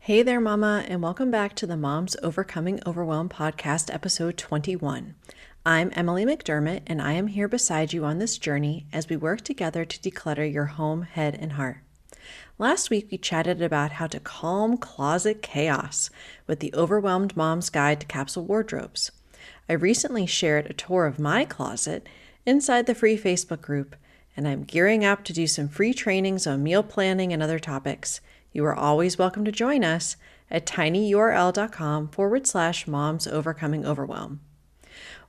Hey there, Mama, and welcome back to the Moms Overcoming Overwhelm podcast, episode 21. I'm Emily McDermott, and I am here beside you on this journey as we work together to declutter your home, head, and heart. Last week, we chatted about how to calm closet chaos with the Overwhelmed Mom's Guide to Capsule Wardrobes. I recently shared a tour of my closet inside the free Facebook group, and I'm gearing up to do some free trainings on meal planning and other topics. You are always welcome to join us at tinyurl.com/moms overcoming overwhelm.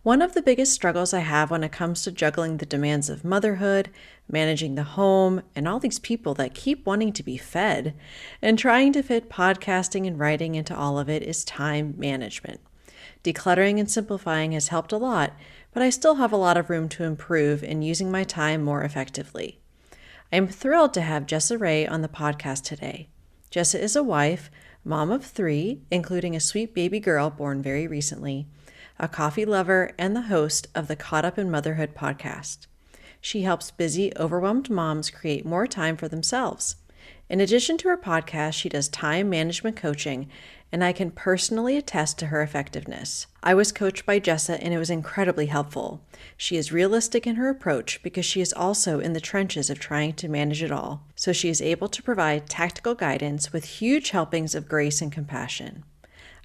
One of the biggest struggles I have when it comes to juggling the demands of motherhood, managing the home, and all these people that keep wanting to be fed, and trying to fit podcasting and writing into all of it is time management. Decluttering and simplifying has helped a lot, but I still have a lot of room to improve in using my time more effectively. I am thrilled to have Jessa Ray on the podcast today. Jessa is a wife, mom of 3, including a sweet baby girl born very recently, a coffee lover, and the host of the Caught Up in Motherhood podcast. She helps busy, overwhelmed moms create more time for themselves. In addition to her podcast, she does time management coaching, and I can personally attest to her effectiveness. I was coached by Jessa, and it was incredibly helpful. She is realistic in her approach because she is also in the trenches of trying to manage it all, so she is able to provide tactical guidance with huge helpings of grace and compassion.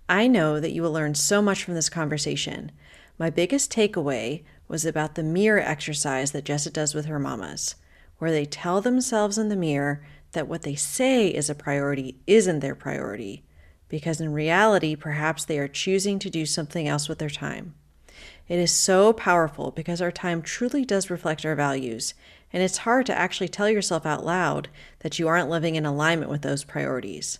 I know that you will learn so much from this conversation. My biggest takeaway was about the mirror exercise that Jessa does with her mamas, where they tell themselves in the mirror that what they say is a priority isn't their priority, because in reality, perhaps they are choosing to do something else with their time. It is so powerful because our time truly does reflect our values, and it's hard to actually tell yourself out loud that you aren't living in alignment with those priorities.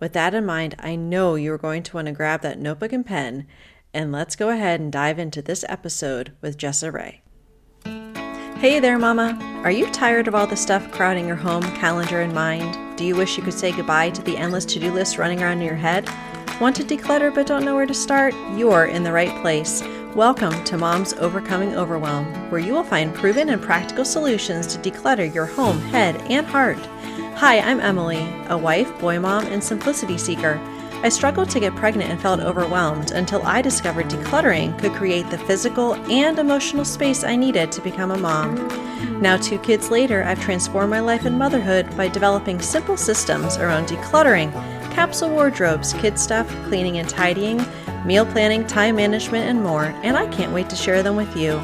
With that in mind, I know you're going to want to grab that notebook and pen, and let's go ahead and dive into this episode with Jessa Ray. Hey there, Mama. Are you tired of all the stuff crowding your home, calendar, and mind? Do you wish you could say goodbye to the endless to-do list running around in your head? Want to declutter but don't know where to start? You're in the right place. Welcome to Moms Overcoming Overwhelm, where you will find proven and practical solutions to declutter your home, head, and heart. Hi, I'm Emily, a wife, boy mom, and simplicity seeker. I struggled to get pregnant and felt overwhelmed until I discovered decluttering could create the physical and emotional space I needed to become a mom. Now, 2 kids later, I've transformed my life in motherhood by developing simple systems around decluttering, capsule wardrobes, kid stuff, cleaning and tidying, meal planning, time management, and more, and I can't wait to share them with you.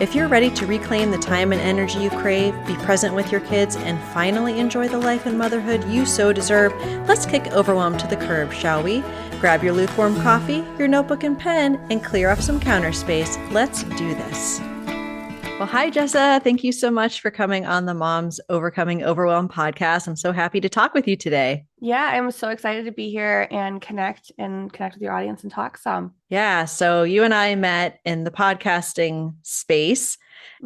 If you're ready to reclaim the time and energy you crave, be present with your kids, and finally enjoy the life and motherhood you so deserve, let's kick overwhelm to the curb, shall we? Grab your lukewarm coffee, your notebook and pen, and clear off some counter space. Let's do this. Well, hi, Jessa. Thank you so much for coming on the Moms Overcoming Overwhelm podcast. I'm so happy to talk with you today. Yeah, I'm so excited to be here and connect with your audience and talk some. Yeah. So you and I met in the podcasting space,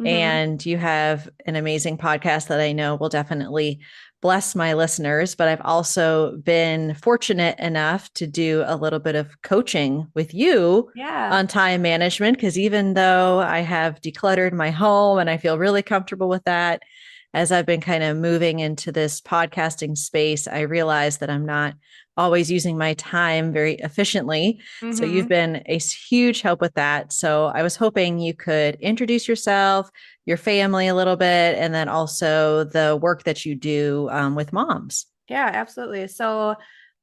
and you have an amazing podcast that I know will definitely bless my listeners. But I've also been fortunate enough to do a little bit of coaching with you on time management, because even though I have decluttered my home and I feel really comfortable with that, as I've been kind of moving into this podcasting space, I realize that I'm not always using my time very efficiently. So you've been a huge help with that. So I was hoping you could introduce yourself, your family a little bit, and then also the work that you do with moms. Yeah, absolutely. So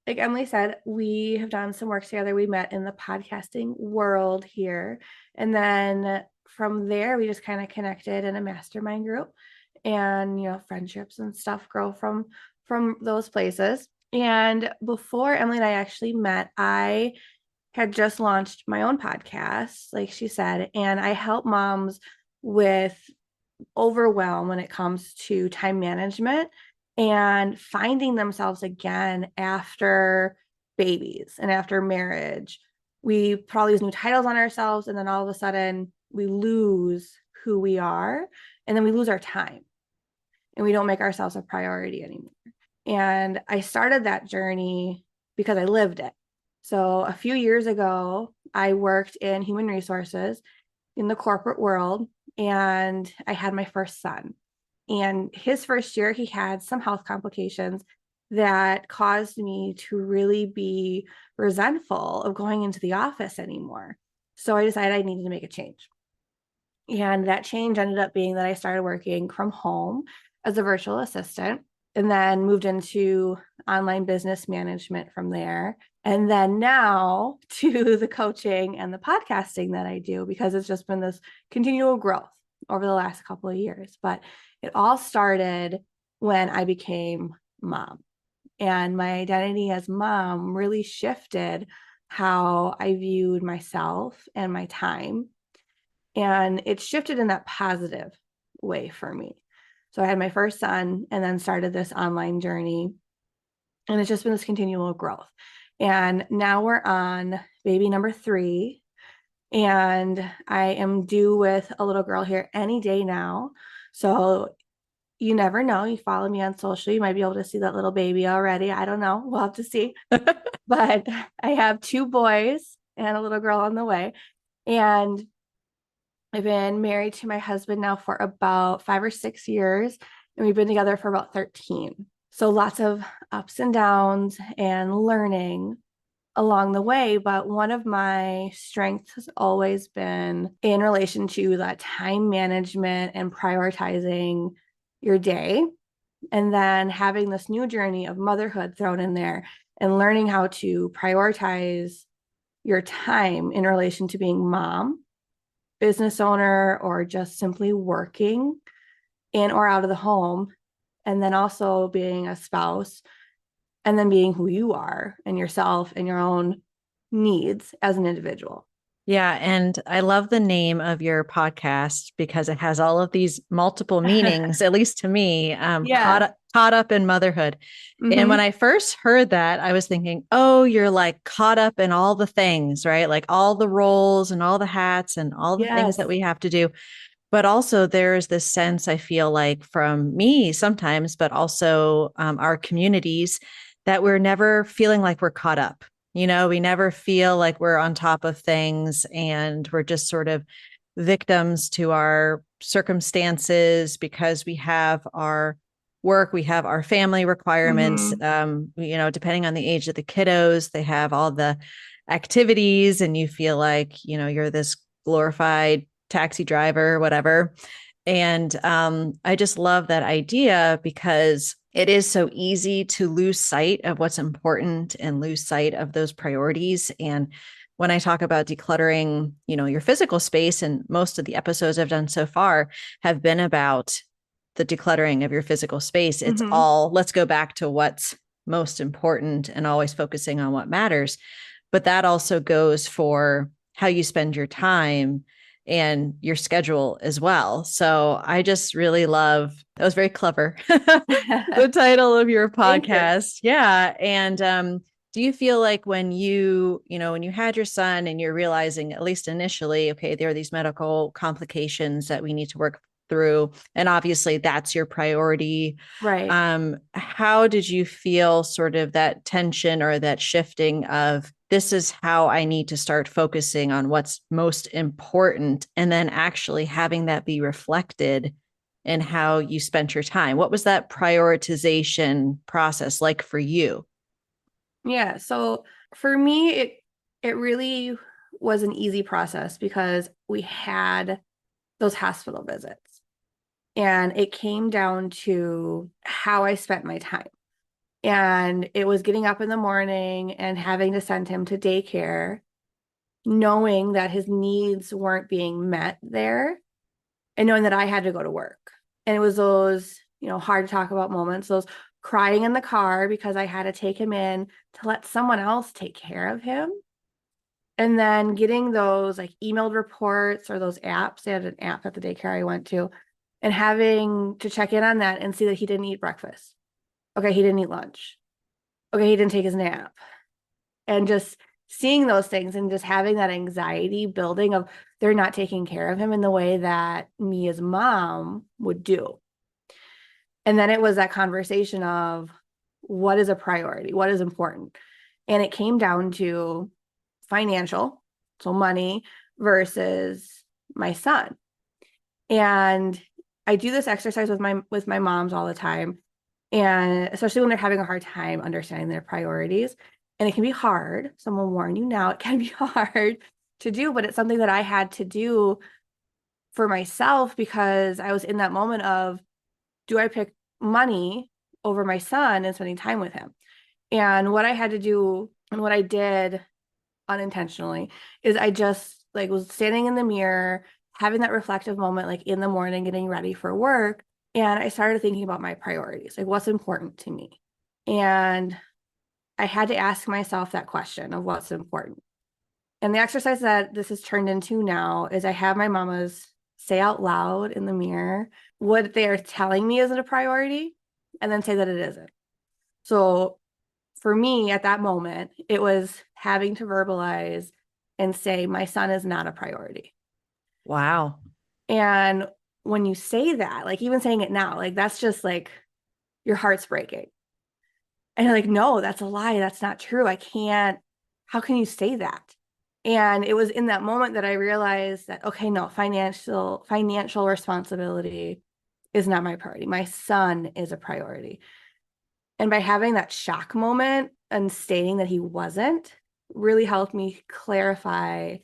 like Emily said, we have done some work together. We met in the podcasting world here. And then from there, we just kind of connected in a mastermind group, and, friendships and stuff grow from those places. And before Emily and I actually met, I had just launched my own podcast, like she said, and I help moms with overwhelm when it comes to time management and finding themselves again after babies and after marriage. We put all these new titles on ourselves, and then all of a sudden we lose who we are, and then we lose our time, and we don't make ourselves a priority anymore. And I started that journey because I lived it. So a few years ago, I worked in human resources in the corporate world, and I had my first son. And his first year, he had some health complications, that caused me to really be resentful of going into the office anymore. So I decided I needed to make a change. And that change ended up being that I started working from home as a virtual assistant and then moved into online business management from there. And then now to the coaching and the podcasting that I do, because it's just been this continual growth over the last couple of years. But it all started when I became mom. And my identity as mom really shifted how I viewed myself and my time. And it shifted in that positive way for me. So I had my first son and then started this online journey. And it's just been this continual growth. And now we're on baby number 3. And I am due with a little girl here any day now. So you never know. You follow me on social, you might be able to see that little baby already. I don't know. We'll have to see. But I have 2 boys and a little girl on the way. And I've been married to my husband now for about 5 or 6 years, and we've been together for about 13. So lots of ups and downs and learning along the way. But one of my strengths has always been in relation to that time management and prioritizing your day. And then having this new journey of motherhood thrown in there and learning how to prioritize your time in relation to being mom, business owner, or just simply working in or out of the home. And then also being a spouse, and then being who you are and yourself and your own needs as an individual. Yeah, and I love the name of your podcast because it has all of these multiple meanings, at least to me, Yeah. caught up in motherhood. And when Mm-hmm. I first heard that, I was thinking, oh, you're like caught up in all the things, right? Like all the roles and all the hats and all the things that Yes. we have to do. But also, there's this sense I feel like from me sometimes, but also our communities, that we're never feeling like we're caught up. You know, we never feel like we're on top of things and we're just sort of victims to our circumstances because we have our work, we have our family requirements. Mm-hmm. You know, depending on the age of the kiddos, they have all the activities, and you feel like, you know, you're this glorified taxi driver, whatever. And I just love that idea because it is so easy to lose sight of what's important and lose sight of those priorities. And when I talk about decluttering, you know, your physical space, and most of the episodes I've done so far have been about the decluttering of your physical space. It's Mm-hmm. all, let's go back to what's most important and always focusing on what matters. But that also goes for how you spend your time and your schedule as well. So I just really love, that was very clever. The title of your Thank you. podcast. Yeah. And do you feel like when you know, when you had your son and you're realizing, at least initially, okay, there are these medical complications that we need to work through, and obviously that's your priority. Right. How did you feel sort of that tension or that shifting of, this is how I need to start focusing on what's most important, and then actually having that be reflected in how you spent your time? What was that prioritization process like for you? Yeah. So for me, it really was an easy process because we had those hospital visits. And it came down to how I spent my time. And it was getting up in the morning and having to send him to daycare, knowing that his needs weren't being met there, and knowing that I had to go to work. And it was those, hard to talk about moments, those crying in the car because I had to take him in to let someone else take care of him. And then getting those like emailed reports or those apps. They had an app at the daycare I went to, and having to check in on that and see that he didn't eat breakfast. Okay, he didn't eat lunch. Okay, he didn't take his nap. And just seeing those things and just having that anxiety building of they're not taking care of him in the way that me as mom would do. And then it was that conversation of what is a priority, what is important. And it came down to financial, so money versus my son. And I do this exercise with my moms all the time. And especially when they're having a hard time understanding their priorities. And it can be hard. Someone warn you now, it can be hard to do, but it's something that I had to do for myself because I was in that moment of, do I pick money over my son and spending time with him? And what I had to do and what I did unintentionally is I just like was standing in the mirror, having that reflective moment, like in the morning, getting ready for work. And I started thinking about my priorities, like what's important to me. And I had to ask myself that question of what's important. And the exercise that this has turned into now is I have my mamas say out loud in the mirror what they are telling me isn't a priority and then say that it isn't. So for me at that moment, it was having to verbalize and say, my son is not a priority. Wow. And when you say that, like even saying it now, like that's just like your heart's breaking. And you're like, no, that's a lie. That's not true. I can't. How can you say that? And it was in that moment that I realized that, okay, no, financial responsibility is not my priority. My son is a priority. And by having that shock moment and stating that he wasn't really helped me clarify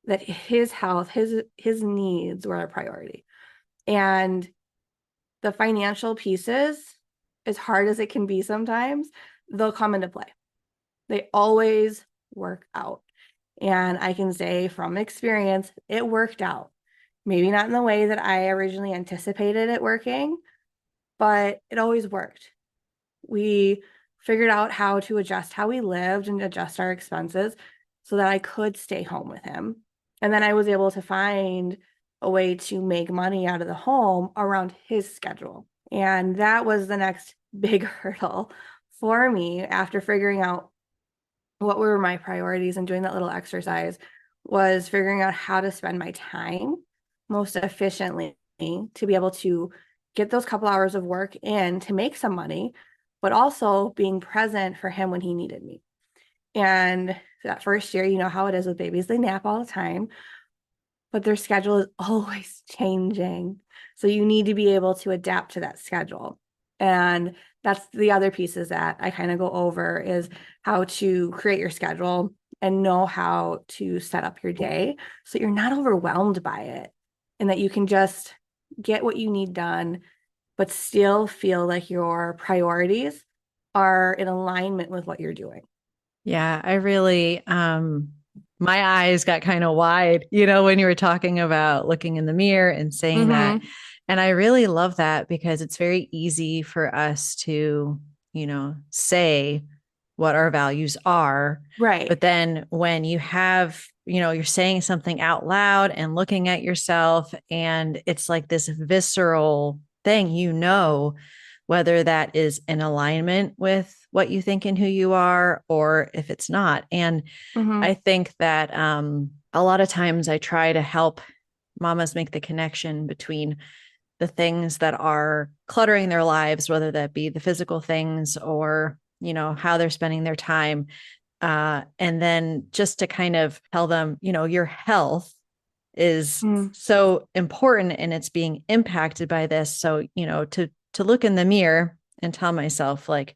that his health, his needs were a priority. And the financial pieces, as hard as it can be sometimes, they'll come into play. They always work out. And I can say from experience, it worked out. Maybe not in the way that I originally anticipated it working, but it always worked. We figured out how to adjust how we lived and adjust our expenses so that I could stay home with him. And then I was able to find a way to make money out of the home around his schedule. And that was the next big hurdle for me after figuring out what were my priorities and doing that little exercise was figuring out how to spend my time most efficiently to be able to get those couple hours of work in to make some money, but also being present for him when he needed me. And that first year, you know how it is with babies, they nap all the time, but their schedule is always changing. So you need to be able to adapt to that schedule. And that's the other pieces that I kind of go over is how to create your schedule and know how to set up your day so you're not overwhelmed by it and that you can just get what you need done, but still feel like your priorities are in alignment with what you're doing. Yeah, I really my eyes got kind of wide, when you were talking about looking in the mirror and saying that. Mm-hmm. And I really love that because it's very easy for us to, say what our values are. Right. But then when you have, you're saying something out loud and looking at yourself, and it's like this visceral thing, whether that is in alignment with what you think and who you are, or if it's not. And Mm-hmm. I think that a lot of times I try to help mamas make the connection between the things that are cluttering their lives, whether that be the physical things or, how they're spending their time. And then just to kind of tell them, your health is Mm. so important and it's being impacted by this. So, to look in the mirror and tell myself like,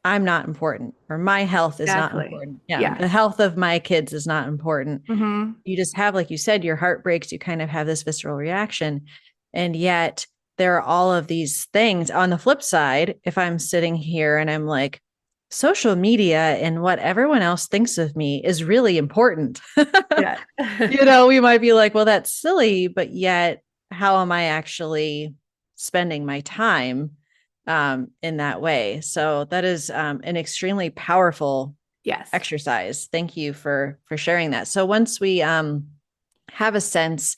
I'm not important or my health is not Exactly. important. Yeah. The Yes. health of my kids is not important. Mm-hmm. You just have, like you said, your heart breaks, you kind of have this visceral reaction. And yet there are all of these things on the flip side. If I'm sitting here and I'm like, social media and what everyone else thinks of me is really important. Yeah. We might be like, well, that's silly, but yet how am I actually spending my time in that way? So that is an extremely powerful Yes. exercise. Thank you for sharing that. So once we have a sense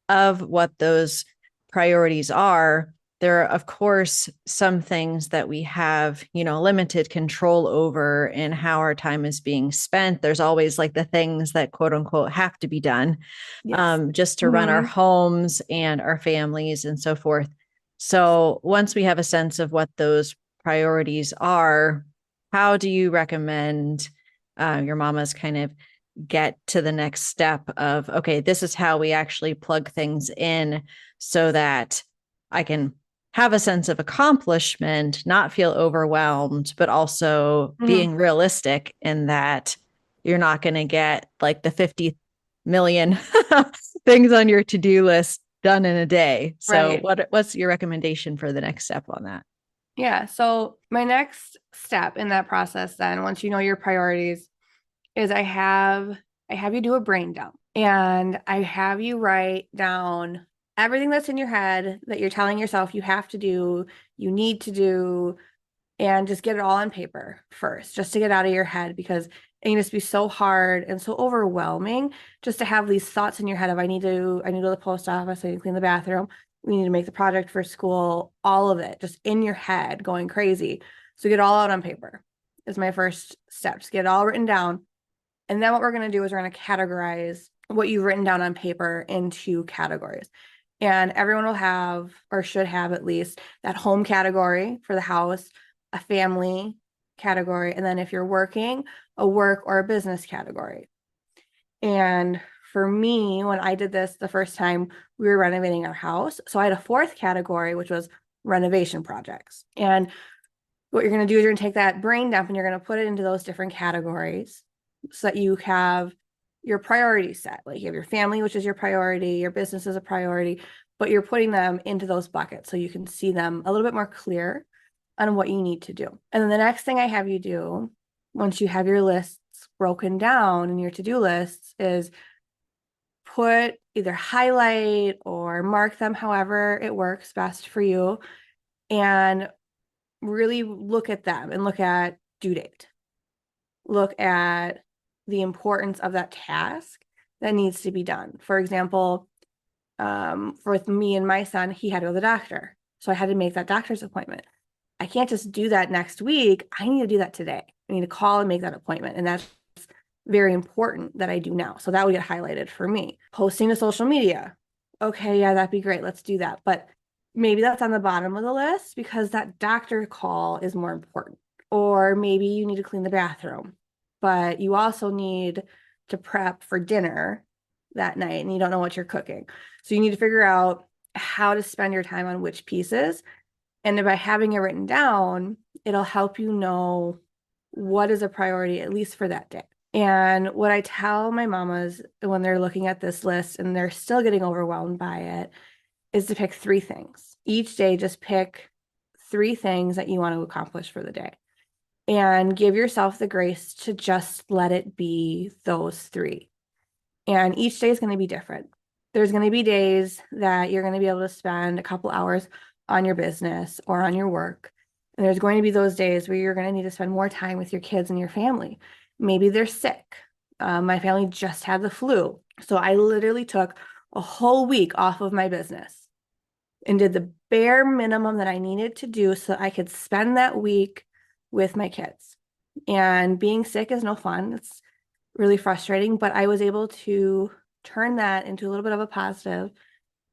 of what those priorities are, there are, of course, some things that we have, limited control over in how our time is being spent. There's always like the things that quote unquote have to be done Yes. just to run our Mm-hmm. homes and our families and so forth. So once we have a sense of what those priorities are, how do you recommend your mamas kind of get to the next step of, okay, this is how we actually plug things in so that I can have a sense of accomplishment, not feel overwhelmed, but also Mhm. being realistic in that you're not going to get like the 50 million things on your to-do list done in a day. So Right. what's your recommendation for the next step on that? Yeah. So my next step in that process then, once you know your priorities, is I have you do a brain dump and I have you write down everything that's in your head that you're telling yourself you have to do, you need to do, and just get it all on paper first, just to get out of your head because it can just be so hard and so overwhelming just to have these thoughts in your head of I need to go to the post office, I need to clean the bathroom, we need to make the project for school, all of it just in your head going crazy. So get it all out on paper is my first step. Just get it all written down. And then what we're going to do is we're going to categorize what you've written down on paper into categories. And everyone will have, or should have at least, that home category for the house, a family category, and then if you're working, a work or a business category. And for me, when I did this the first time, we were renovating our house. So I had a fourth category, which was renovation projects. And what you're going to do is you're going to take that brain dump and you're going to put it into those different categories so that you have your priorities set. Like you have your family, which is your priority, your business is a priority, but you're putting them into those buckets so you can see them a little bit more clear on what you need to do. And then the next thing I have you do, once you have your lists broken down in your to-do lists, is put either highlight or mark them however it works best for you and really look at them and look at due date. Look at the importance of that task that needs to be done. For example, for me and my son, he had to go to the doctor. So I had to make that doctor's appointment. I can't just do that next week. I need to do that today. I need to call and make that appointment. And that's very important that I do now. So that would get highlighted for me. Posting to social media. Okay, yeah, that'd be great. Let's do that. But maybe that's on the bottom of the list because that doctor call is more important. Or maybe you need to clean the bathroom, but you also need to prep for dinner that night and you don't know what you're cooking. So you need to figure out how to spend your time on which pieces. And by having it written down, it'll help you know what is a priority, at least for that day. And what I tell my mamas when they're looking at this list and they're still getting overwhelmed by it is to pick 3 things. Each day, just pick 3 things that you want to accomplish for the day and give yourself the grace to just let it be those 3. And each day is going to be different. There's going to be days that you're going to be able to spend a couple hours on your business or on your work. And there's going to be those days where you're going to need to spend more time with your kids and your family. Maybe they're sick. My family just had the flu. So I literally took a whole week off of my business and did the bare minimum that I needed to do so I could spend that week with my kids. And being sick is no fun. It's really frustrating, but I was able to turn that into a little bit of a positive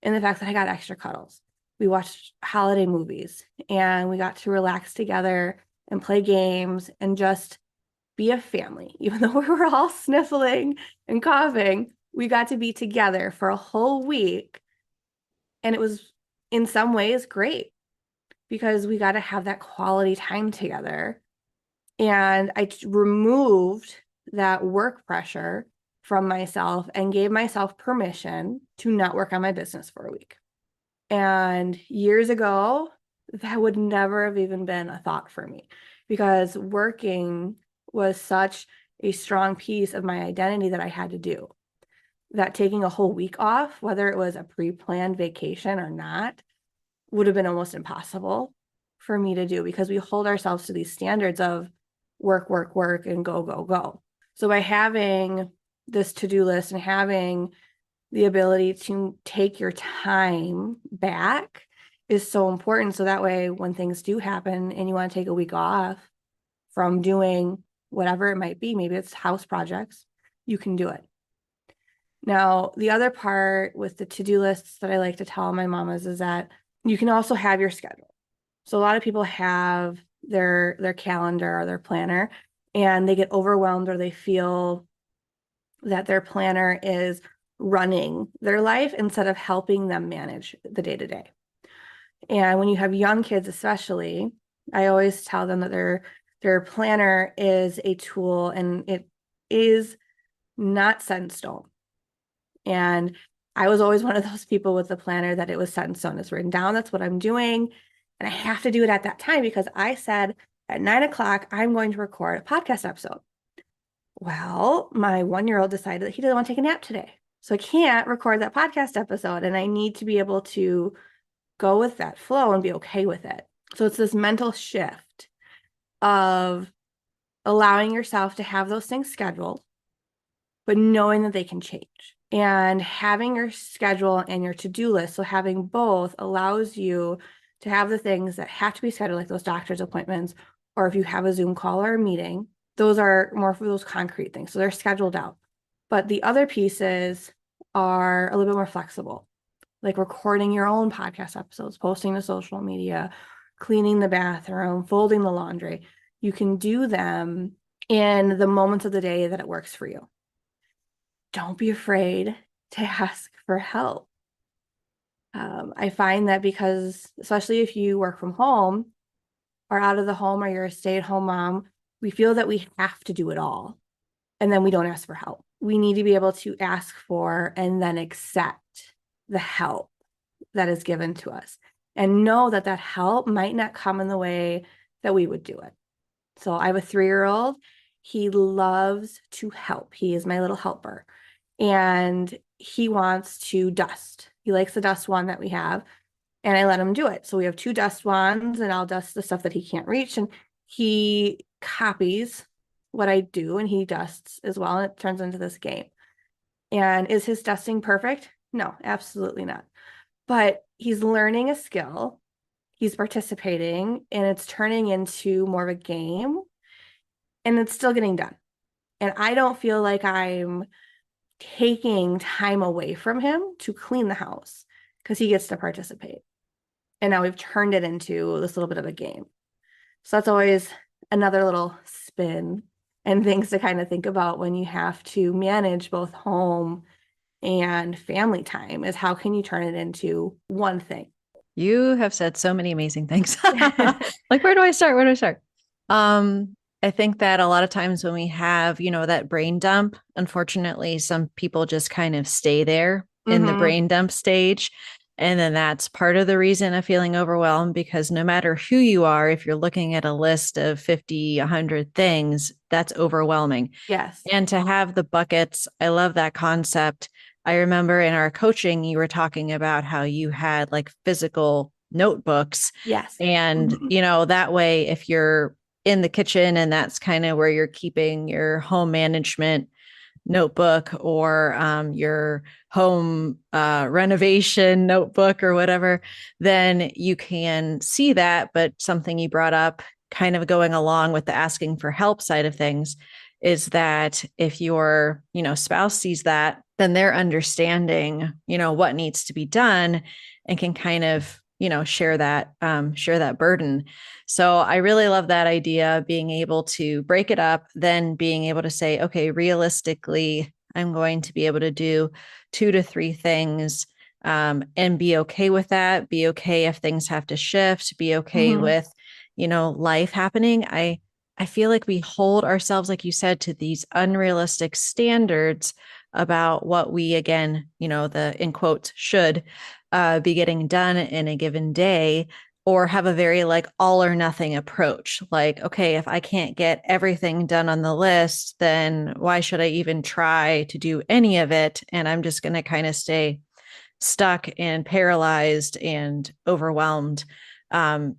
in the fact that I got extra cuddles. We watched holiday movies and we got to relax together and play games and just be a family. Even though we were all sniffling and coughing, we got to be together for a whole week. And it was in some ways great because we got to have that quality time together. And I removed that work pressure from myself and gave myself permission to not work on my business for a week. And years ago, that would never have even been a thought for me because working was such a strong piece of my identity that I had to do. That taking a whole week off, whether it was a pre-planned vacation or not, would have been almost impossible for me to do because we hold ourselves to these standards of work, work, work, and go, go, go. So by having this to-do list and having the ability to take your time back is so important. So that way, when things do happen and you want to take a week off from doing whatever it might be, maybe it's house projects, you can do it. Now, the other part with the to-do lists that I like to tell my mamas is that you can also have your schedule. So a lot of people have their calendar or their planner and they get overwhelmed or they feel that their planner is running their life instead of helping them manage the day to day. And when you have young kids, especially, I always tell them that their planner is a tool and it is not set in stone. And I was always one of those people with the planner that it was set in stone. It's written down, that's what I'm doing. And I have to do it at that time because I said at 9 o'clock, I'm going to record a podcast episode. Well, my 1-year-old decided that he doesn't want to take a nap today. So I can't record that podcast episode. And I need to be able to go with that flow and be okay with it. So it's this mental shift of allowing yourself to have those things scheduled, but knowing that they can change. And having your schedule and your to-do list, so having both allows you to have the things that have to be scheduled, like those doctor's appointments, or if you have a Zoom call or a meeting, those are more for those concrete things. So they're scheduled out. But the other pieces are a little bit more flexible, like recording your own podcast episodes, posting to social media, cleaning the bathroom, folding the laundry. You can do them in the moments of the day that it works for you. Don't be afraid to ask for help. I find that because, especially if you work from home or out of the home or you're a stay-at-home mom, we feel that we have to do it all. And then we don't ask for help. We need to be able to ask for and then accept the help that is given to us and know that that help might not come in the way that we would do it. So I have a 3-year-old. He loves to help. He is my little helper. And he wants to dust. He likes the dust wand that we have. And I let him do it. So we have 2 dust wands and I'll dust the stuff that he can't reach. And he copies what I do and he dusts as well. And it turns into this game. And is his dusting perfect? No, absolutely not. But he's learning a skill. He's participating and it's turning into more of a game. And it's still getting done. And I don't feel like I'm taking time away from him to clean the house because he gets to participate. And now we've turned it into this little bit of a game. So that's always another little spin and things to kind of think about when you have to manage both home and family time is how can you turn it into one thing? You have said so many amazing things. Like, where do I start? Where do I start? I think that a lot of times when we have, that brain dump, unfortunately, some people just kind of stay there in the Mm-hmm. brain dump stage. And then that's part of the reason of feeling overwhelmed because no matter who you are, if you're looking at a list of 50, 100 things, that's overwhelming. Yes. And to have the buckets, I love that concept. I remember in our coaching, you were talking about how you had like physical notebooks. Yes. And, that way, if you're in the kitchen and that's kind of where you're keeping your home management notebook or your home renovation notebook or whatever, then you can see that. But something you brought up, kind of going along with the asking for help side of things, is that if your spouse sees that, then they're understanding what needs to be done and can kind of share that burden. So I really love that idea, being able to break it up, then being able to say, okay, realistically, I'm going to be able to do 2 to 3 things, and be okay with that. Be okay if things have to shift. Be okay Mm-hmm. with, life happening. I feel like we hold ourselves, like you said, to these unrealistic standards about what we, again, the in quotes should be getting done in a given day, or have a very like all or nothing approach. Like, okay, if I can't get everything done on the list, then why should I even try to do any of it? And I'm just going to kind of stay stuck and paralyzed and overwhelmed.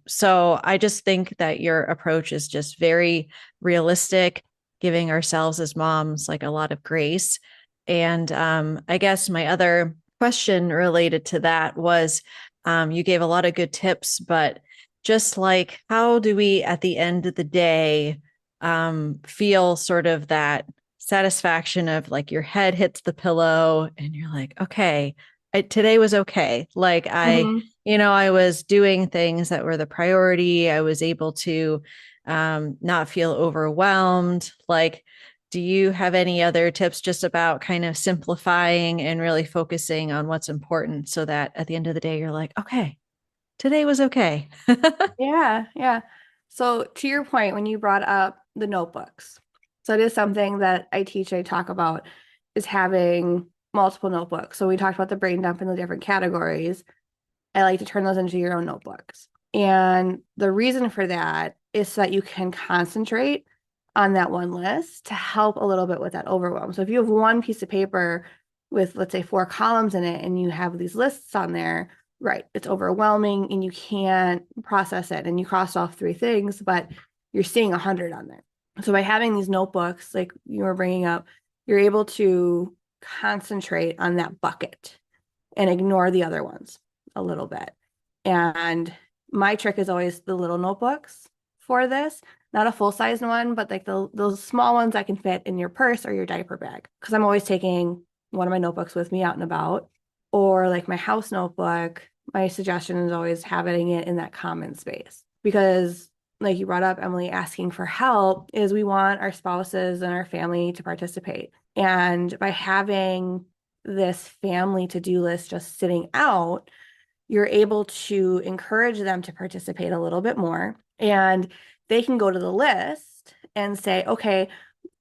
So I just think that your approach is just very realistic, giving ourselves as moms like a lot of grace. And I guess my other question related to that was, you gave a lot of good tips, but just like, how do we at the end of the day feel sort of that satisfaction of like your head hits the pillow and you're like, okay, today was okay. Like Mm-hmm. I was doing things that were the priority. I was able to not feel overwhelmed. Like, do you have any other tips just about kind of simplifying and really focusing on what's important so that at the end of the day, you're like, okay, today was okay. Yeah, yeah. So to your point, when you brought up the notebooks, so it is something that I teach, I talk about is having multiple notebooks. So we talked about the brain dump and the different categories. I like to turn those into your own notebooks. And the reason for that is so that you can concentrate on that one list to help a little bit with that overwhelm. So if you have one piece of paper with, let's say, 4 columns in it, and you have these lists on there, right, it's overwhelming and you can't process it. And you crossed off 3 things, but you're seeing 100 on there. So by having these notebooks, like you were bringing up, you're able to concentrate on that bucket and ignore the other ones a little bit. And my trick is always the little notebooks for this, not a full size one, but like those small ones that can fit in your purse or your diaper bag. Because I'm always taking one of my notebooks with me out and about, or like my house notebook. My suggestion is always having it in that common space because, like you brought up, Emily, asking for help is we want our spouses and our family to participate. And by having this family to-do list just sitting out, you're able to encourage them to participate a little bit more. And they can go to the list and say, okay,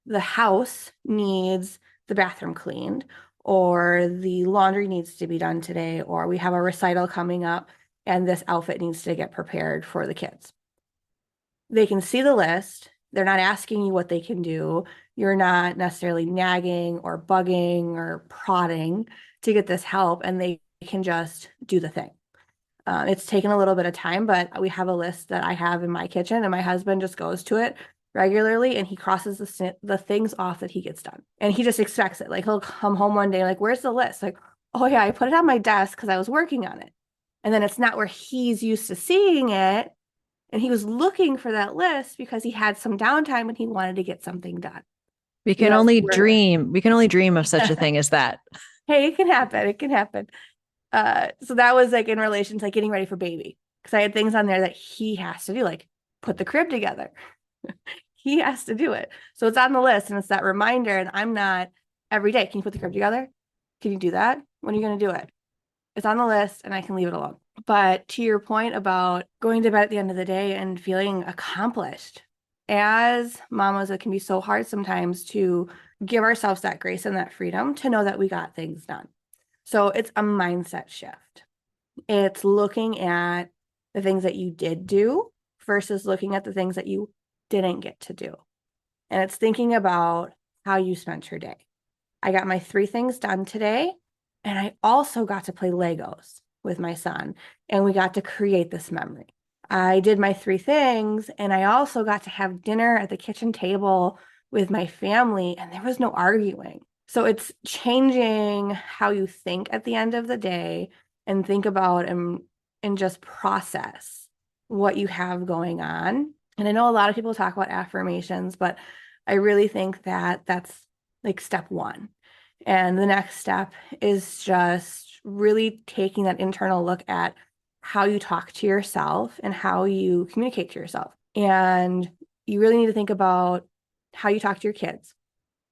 the house needs the bathroom cleaned, or the laundry needs to be done today, or we have a recital coming up and this outfit needs to get prepared for the kids. They can see the list. They're not asking you what they can do. You're not necessarily nagging or bugging or prodding to get this help, and they can just do the thing. It's taken a little bit of time, but we have a list that I have in my kitchen, and my husband just goes to it regularly and he crosses the things off that he gets done. And he just expects it. Like he'll come home one day, like, where's the list? Like, oh yeah, I put it on my desk because I was working on it. And then it's not where he's used to seeing it. And he was looking for that list because he had some downtime and he wanted to get something done. We You can know, only where, dream. We can only dream of such a thing as that. hey, it can happen. It can happen. So that was like in relation to like getting ready for baby. Because I had things on there that he has to do, like put the crib together. He has to do it. So it's on the list and it's that reminder. And I'm not every day. Can you put the crib together? Can you do that? When are you going to do it? It's on the list and I can leave it alone. But to your point about going to bed at the end of the day and feeling accomplished, as mamas, it can be so hard sometimes to give ourselves that grace and that freedom to know that we got things done. So it's a mindset shift. It's looking at the things that you did do versus looking at the things that you didn't get to do. And it's thinking about how you spent your day. I got my 3 things done today, and I also got to play Legos with my son, and we got to create this memory. I did my 3 things, and I also got to have dinner at the kitchen table with my family, and there was no arguing. So it's changing how you think at the end of the day and think about and just process what you have going on. And I know a lot of people talk about affirmations, but I really think that that's like step 1. And the next step is just really taking that internal look at how you talk to yourself and how you communicate to yourself. And you really need to think about how you talk to your kids.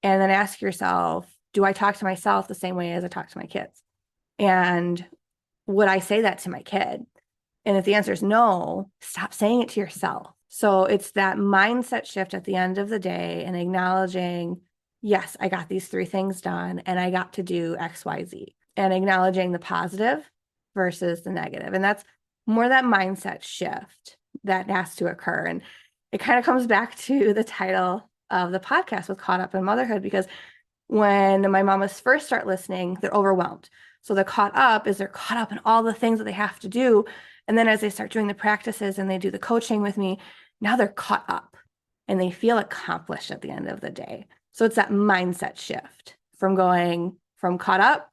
And then ask yourself, do I talk to myself the same way as I talk to my kids? And would I say that to my kid? And if the answer is no, stop saying it to yourself. So it's that mindset shift at the end of the day and acknowledging, yes, I got these 3 things done and I got to do X, Y, Z, and acknowledging the positive versus the negative. And that's more that mindset shift that has to occur. And it kind of comes back to the title of the podcast with Caught Up in Motherhood, because when my mamas first start listening, they're overwhelmed. So they're caught up is they're caught up in all the things that they have to do. And then as they start doing the practices and they do the coaching with me, now they're caught up and they feel accomplished at the end of the day. So it's that mindset shift from going from caught up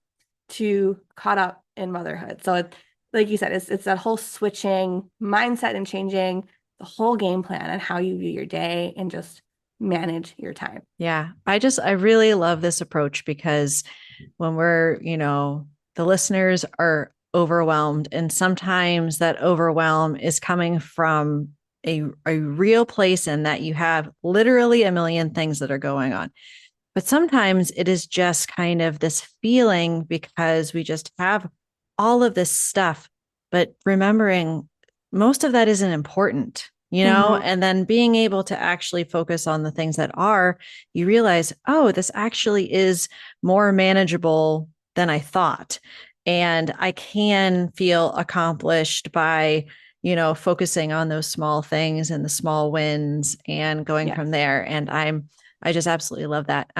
to caught up in motherhood. So it, like you said, it's that whole switching mindset and changing the whole game plan on how you view your day and just manage your time. Yeah. I really love this approach because when the listeners are overwhelmed, and sometimes that overwhelm is coming from a real place in that you have literally a million things that are going on. But sometimes it is just kind of this feeling because we just have all of this stuff but remembering most of that isn't important, Mhm. and then being able to actually focus on the things that are, you realize, oh, this actually is more manageable than I thought. And I can feel accomplished by, focusing on those small things and the small wins and going from Yes. there. And I just absolutely love that.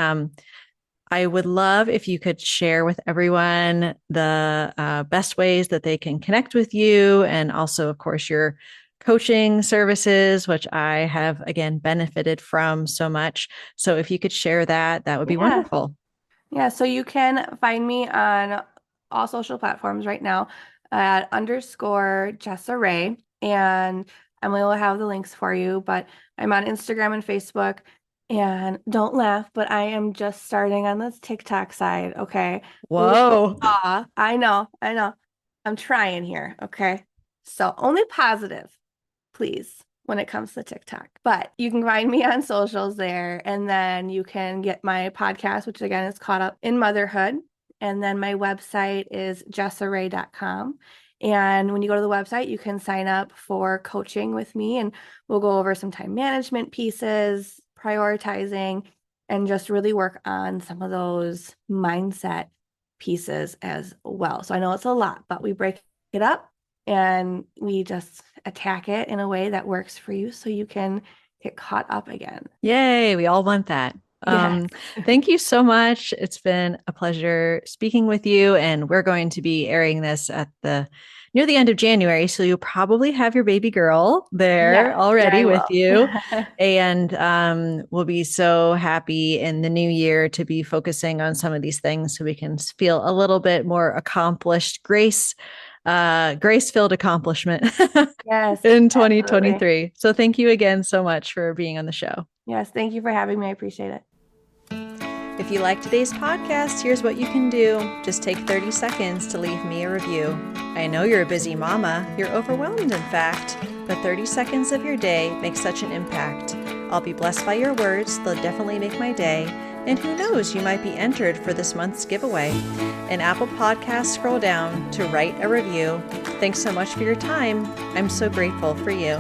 I would love if you could share with everyone the best ways that they can connect with you. And also, of course, your coaching services, which I have, again, benefited from so much. So if you could share that, that would be Yeah. wonderful. Yeah, so you can find me on all social platforms right now at underscore Jessa Ray, and Emily will have the links for you. But I'm on Instagram and Facebook. And don't laugh, but I am just starting on this TikTok side. Okay. Ooh, Whoa. I know, I know. I'm trying here. Okay. So only positive, please, when it comes to TikTok. But you can find me on socials there. And then you can get my podcast, which again is Caught Up in Motherhood. And then my website is jessaray.com. And when you go to the website, you can sign up for coaching with me, and we'll go over some time management pieces, prioritizing, and just really work on some of those mindset pieces as well. So I know it's a lot, but we break it up and we just attack it in a way that works for you so you can get caught up again. Yay. We all want that. Yes. Thank you so much. It's been a pleasure speaking with you. And we're going to be airing this at the near the end of January. So you'll probably have your baby girl there Yes. Yeah, already I with will. you. And we'll be so happy in the new year to be focusing on some of these things so we can feel a little bit more accomplished, grace-filled accomplishment Yes, in absolutely. 2023. So thank you again so much for being on the show. Yes, thank you for having me. I appreciate it. If you like today's podcast, here's what you can do. Just take 30 seconds to leave me a review. I know you're a busy mama, you're overwhelmed in fact, but 30 seconds of your day makes such an impact. I'll be blessed by your words, they'll definitely make my day. And who knows, you might be entered for this month's giveaway. In Apple Podcasts, scroll down to write a review. Thanks so much for your time. I'm so grateful for you.